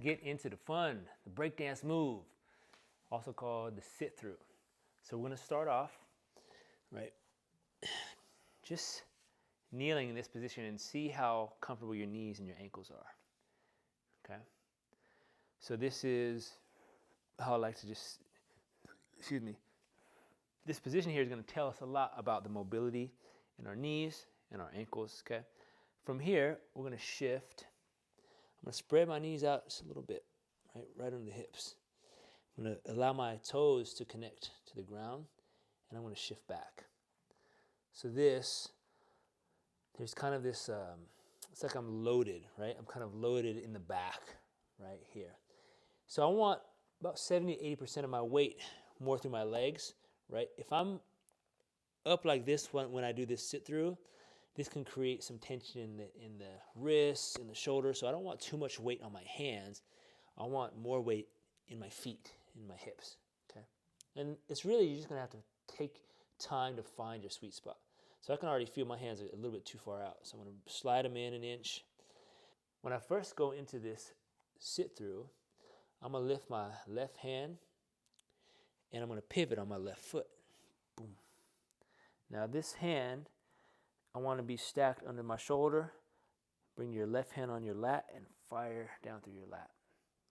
get into the fun, the breakdance move, also called the sit-through. So we're gonna start off, right, just kneeling in this position and see how comfortable your knees and your ankles are, okay? So this is how I like to just, excuse me, this position here is gonna tell us a lot about the mobility in our knees and our ankles, okay? From here, we're gonna shift. I'm gonna spread my knees out just a little bit, right under the hips. I'm gonna allow my toes to connect to the ground, and I'm gonna shift back. So there's kind of this, it's like I'm loaded, right? I'm kind of loaded in the back, right here. So I want about 70 to 80% of my weight more through my legs, right? If I'm up like this when I do this sit through, this can create some tension in the wrists, in the shoulders. So I don't want too much weight on my hands. I want more weight in my feet, in my hips, okay? And it's really, you're just gonna have to take time to find your sweet spot. So I can already feel my hands a little bit too far out. So I'm gonna slide them in an inch. When I first go into this sit through, I'm gonna lift my left hand and I'm gonna pivot on my left foot. Boom. Now this hand, I want to be stacked under my shoulder. Bring your left hand on your lat and fire down through your lat,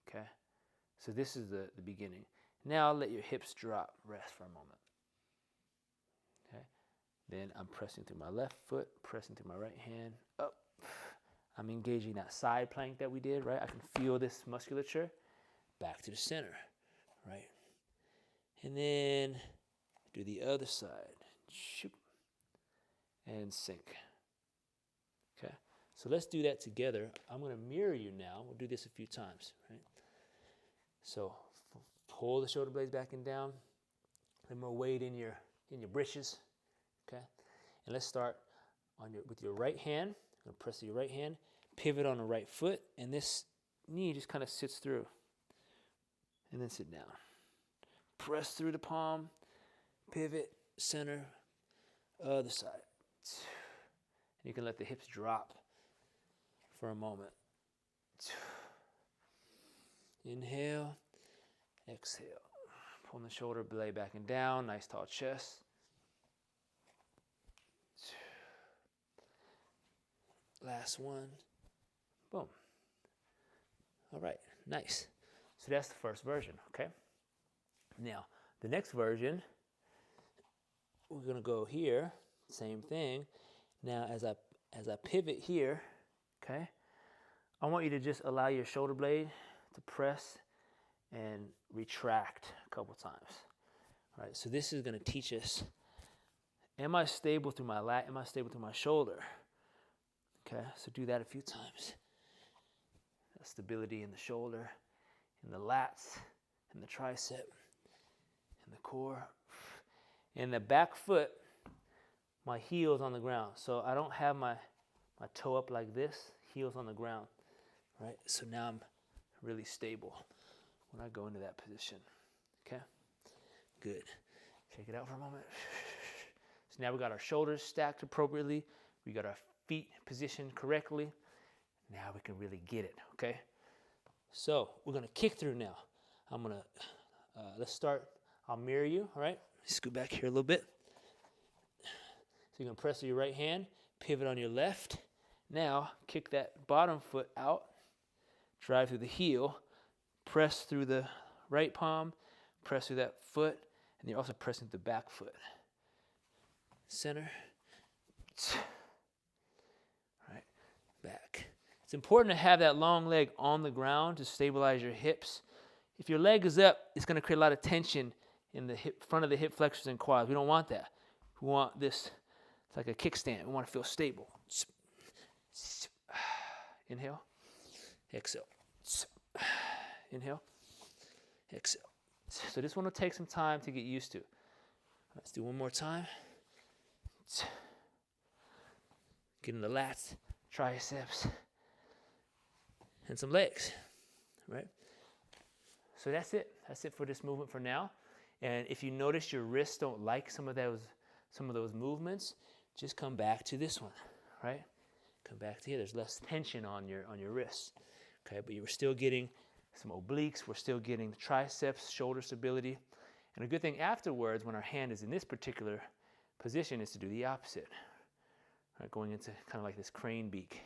okay? So this is the beginning. Now let your hips drop, rest for a moment, okay? Then I'm pressing through my left foot, pressing through my right hand, up. I'm engaging that side plank that we did, right? I can feel this musculature. Back to the center, right? And then do the other side. Shoop. And sink. Okay, so let's do that together. I'm going to mirror you now. We'll do this a few times, right? So pull the shoulder blades back and down. A little more weight in your britches. Okay, and let's start with your right hand. I'm going to press your right hand, pivot on the right foot, and this knee just kind of sits through. And then sit down. Press through the palm, pivot, center, other side. And you can let the hips drop for a moment. Inhale, exhale. Pull the shoulder blade back and down, nice tall chest. Last one. Boom. All right, nice. So that's the first version, okay? Now, the next version, we're gonna go here, same thing. Now, as I pivot here, okay, I want you to just allow your shoulder blade to press and retract a couple times. All right, so this is gonna teach us, am I stable through my lat? Am I stable through my shoulder? Okay, so do that a few times. That stability in the shoulder, in the lats, in the tricep, in the core. In the back foot, my heel's on the ground. So I don't have my toe up like this, heel's on the ground, right? So now I'm really stable when I go into that position, okay? Good. Check it out for a moment. So now we got our shoulders stacked appropriately. We got our feet positioned correctly. Now we can really get it, okay? So we're gonna kick through now. I'm gonna, let's start, I'll mirror you, all right? Scoot back here a little bit. So you're gonna press with your right hand, pivot on your left. Now, kick that bottom foot out, drive through the heel, press through the right palm, press through that foot, and you're also pressing the back foot. Center. All right, back. It's important to have that long leg on the ground to stabilize your hips. If your leg is up, it's going to create a lot of tension in the front of the hip flexors and quads. We don't want that. We want this, it's like a kickstand. We want to feel stable. Inhale, exhale. Inhale, exhale. So this one will take some time to get used to. Let's do one more time. Get in the lats, triceps, and some legs, right? So that's it. That's it for this movement for now. And if you notice your wrists don't like some of those movements, just come back to this one, right? Come back to here. There's less tension on your wrists, okay? But you were still getting some obliques. We're still getting the triceps, shoulder stability. And a good thing afterwards, when our hand is in this particular position, is to do the opposite. Right, going into kind of like this crane beak.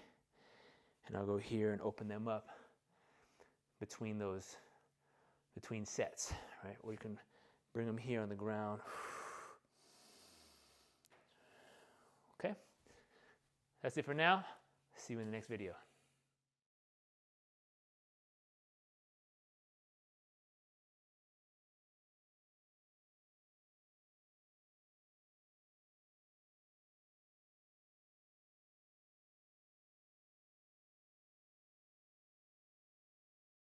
And I'll go here and open them up between sets, right? Or you can bring them here on the ground. Okay, that's it for now. See you in the next video.